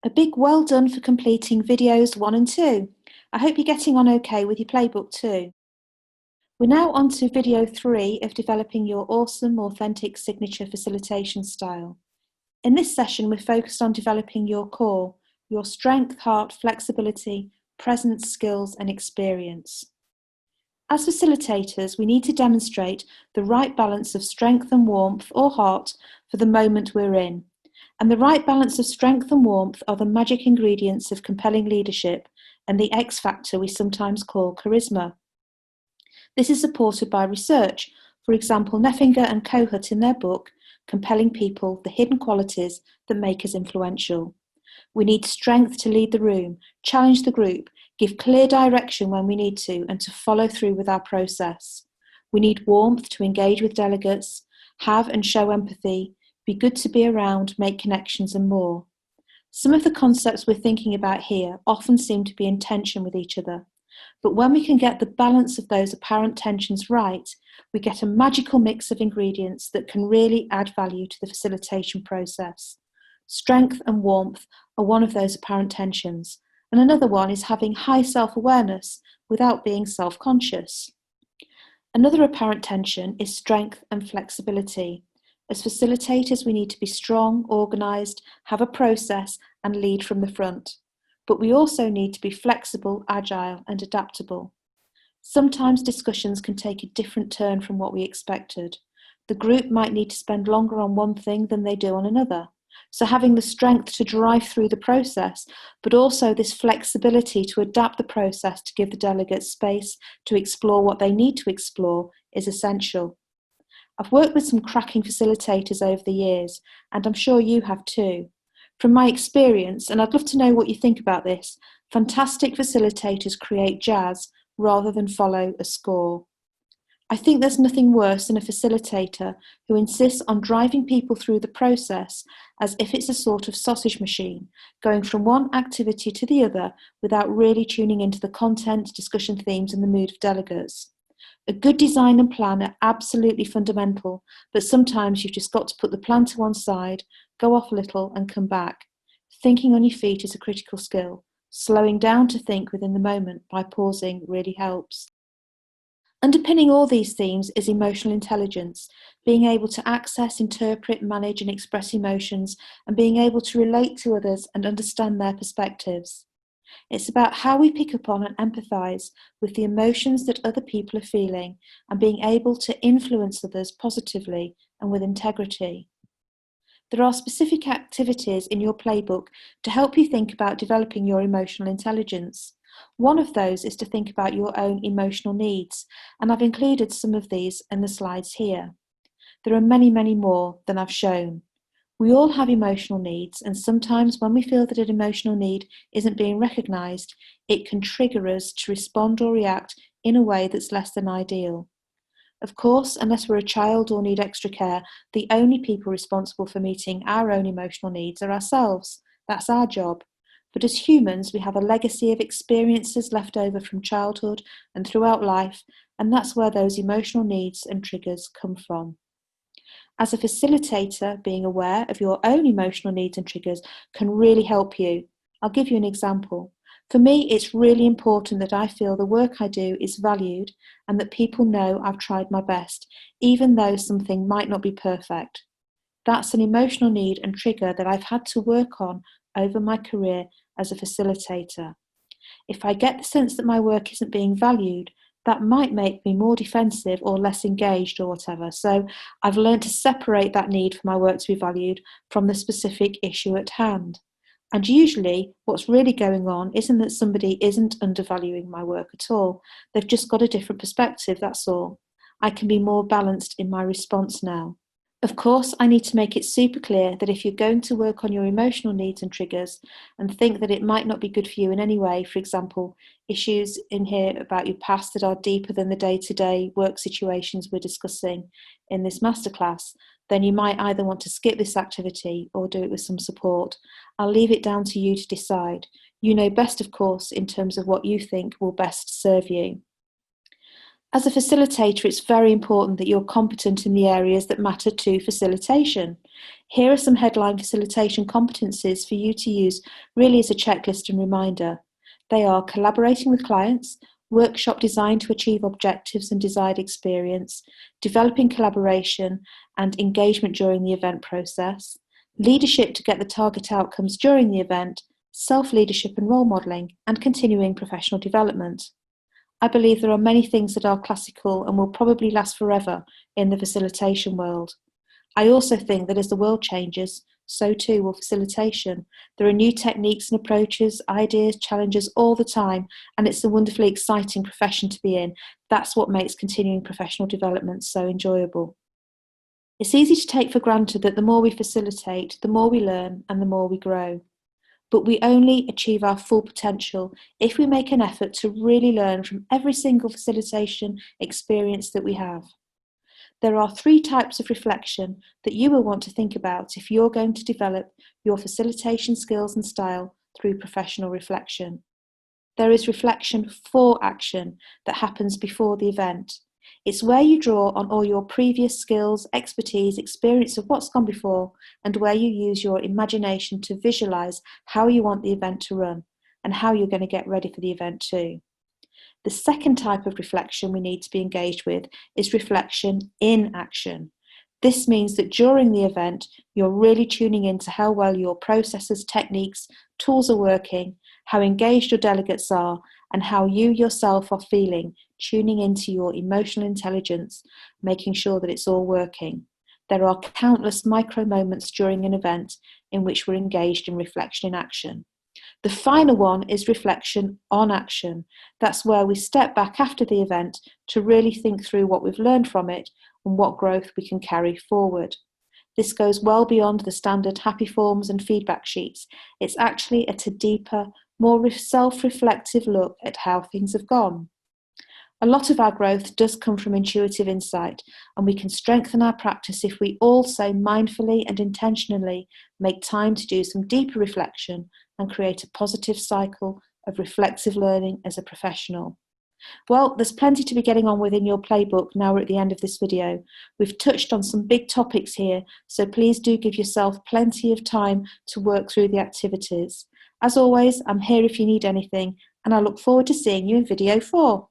A big well done for completing videos 1 and 2. I hope you're getting on okay with your playbook too. We're now on to video 3 of developing your awesome, authentic signature facilitation style. In this session, we're focused on developing your core, your strength, heart, flexibility, presence, skills, and experience. As facilitators, we need to demonstrate the right balance of strength and warmth or heart for the moment we're in. And the right balance of strength and warmth are the magic ingredients of compelling leadership and the X factor we sometimes call charisma. This is supported by research. For example, Neffinger and Kohut in their book, Compelling People, the Hidden Qualities that Make Us Influential. We need strength to lead the room, challenge the group, give clear direction when we need to, and to follow through with our process. We need warmth to engage with delegates, have and show empathy, be good to be around, make connections, and more. Some of the concepts we're thinking about here often seem to be in tension with each other, but when we can get the balance of those apparent tensions right, we get a magical mix of ingredients that can really add value to the facilitation process. Strength and warmth are one of those apparent tensions, and another one is having high self-awareness without being self-conscious. Another apparent tension is strength and flexibility. As facilitators, we need to be strong, organised, have a process, and lead from the front. But we also need to be flexible, agile, and adaptable. Sometimes discussions can take a different turn from what we expected. The group might need to spend longer on one thing than they do on another. So having the strength to drive through the process, but also this flexibility to adapt the process to give the delegates space to explore what they need to explore is essential. I've worked with some cracking facilitators over the years, and I'm sure you have too. From my experience, and I'd love to know what you think about this, fantastic facilitators create jazz rather than follow a score. I think there's nothing worse than a facilitator who insists on driving people through the process as if it's a sort of sausage machine, going from one activity to the other without really tuning into the content, discussion themes, and the mood of delegates. A good design and plan are absolutely fundamental, but sometimes you've just got to put the plan to one side, go off a little, and come back. Thinking on your feet is a critical skill. Slowing down to think within the moment by pausing really helps. Underpinning all these themes is emotional intelligence, being able to access, interpret, manage, and express emotions, and being able to relate to others and understand their perspectives. It's about how we pick up on and empathise with the emotions that other people are feeling and being able to influence others positively and with integrity. There are specific activities in your playbook to help you think about developing your emotional intelligence. One of those is to think about your own emotional needs, and I've included some of these in the slides here. There are many, many more than I've shown. We all have emotional needs, and sometimes when we feel that an emotional need isn't being recognised, it can trigger us to respond or react in a way that's less than ideal. Of course, unless we're a child or need extra care, the only people responsible for meeting our own emotional needs are ourselves. That's our job. But as humans, we have a legacy of experiences left over from childhood and throughout life, and that's where those emotional needs and triggers come from. As a facilitator, being aware of your own emotional needs and triggers can really help you. I'll give you an example. For me, it's really important that I feel the work I do is valued and that people know I've tried my best, even though something might not be perfect. That's an emotional need and trigger that I've had to work on over my career as a facilitator. If I get the sense that my work isn't being valued, that might make me more defensive or less engaged or whatever. So I've learned to separate that need for my work to be valued from the specific issue at hand. And usually what's really going on isn't that somebody isn't undervaluing my work at all. They've just got a different perspective, that's all. I can be more balanced in my response now. Of course, I need to make it super clear that if you're going to work on your emotional needs and triggers and think that it might not be good for you in any way, for example, issues in here about your past that are deeper than the day-to-day work situations we're discussing in this masterclass, then you might either want to skip this activity or do it with some support. I'll leave it down to you to decide. You know best, of course, in terms of what you think will best serve you. As a facilitator, it's very important that you're competent in the areas that matter to facilitation. Here are some headline facilitation competencies for you to use really as a checklist and reminder. They are collaborating with clients, workshop designed to achieve objectives and desired experience, developing collaboration and engagement during the event process, leadership to get the target outcomes during the event, self-leadership and role modelling, and continuing professional development. I believe there are many things that are classical and will probably last forever in the facilitation world. I also think that as the world changes, so too will facilitation. There are new techniques and approaches, ideas, challenges all the time, and it's a wonderfully exciting profession to be in. That's what makes continuing professional development so enjoyable. It's easy to take for granted that the more we facilitate, the more we learn and the more we grow. But we only achieve our full potential if we make an effort to really learn from every single facilitation experience that we have. There are 3 types of reflection that you will want to think about if you're going to develop your facilitation skills and style through professional reflection. There is reflection for action that happens before the event. It's where you draw on all your previous skills, expertise, experience of what's gone before, and where you use your imagination to visualize how you want the event to run and how you're going to get ready for the event too. The second type of reflection we need to be engaged with is reflection in action. This means that during the event, you're really tuning into how well your processes, techniques, tools are working, how engaged your delegates are, and how you yourself are feeling, tuning into your emotional intelligence, making sure that it's all working. There are countless micro moments during an event in which we're engaged in reflection in action. The final one is reflection on action. That's where we step back after the event to really think through what we've learned from it and what growth we can carry forward. This goes well beyond the standard happy forms and feedback sheets. It's actually at a deeper, more self-reflective look at how things have gone. A lot of our growth does come from intuitive insight, and we can strengthen our practice if we also mindfully and intentionally make time to do some deeper reflection and create a positive cycle of reflective learning as a professional. Well, there's plenty to be getting on with in your playbook now we're at the end of this video. We've touched on some big topics here, so please do give yourself plenty of time to work through the activities. As always, I'm here if you need anything, and I look forward to seeing you in video 4.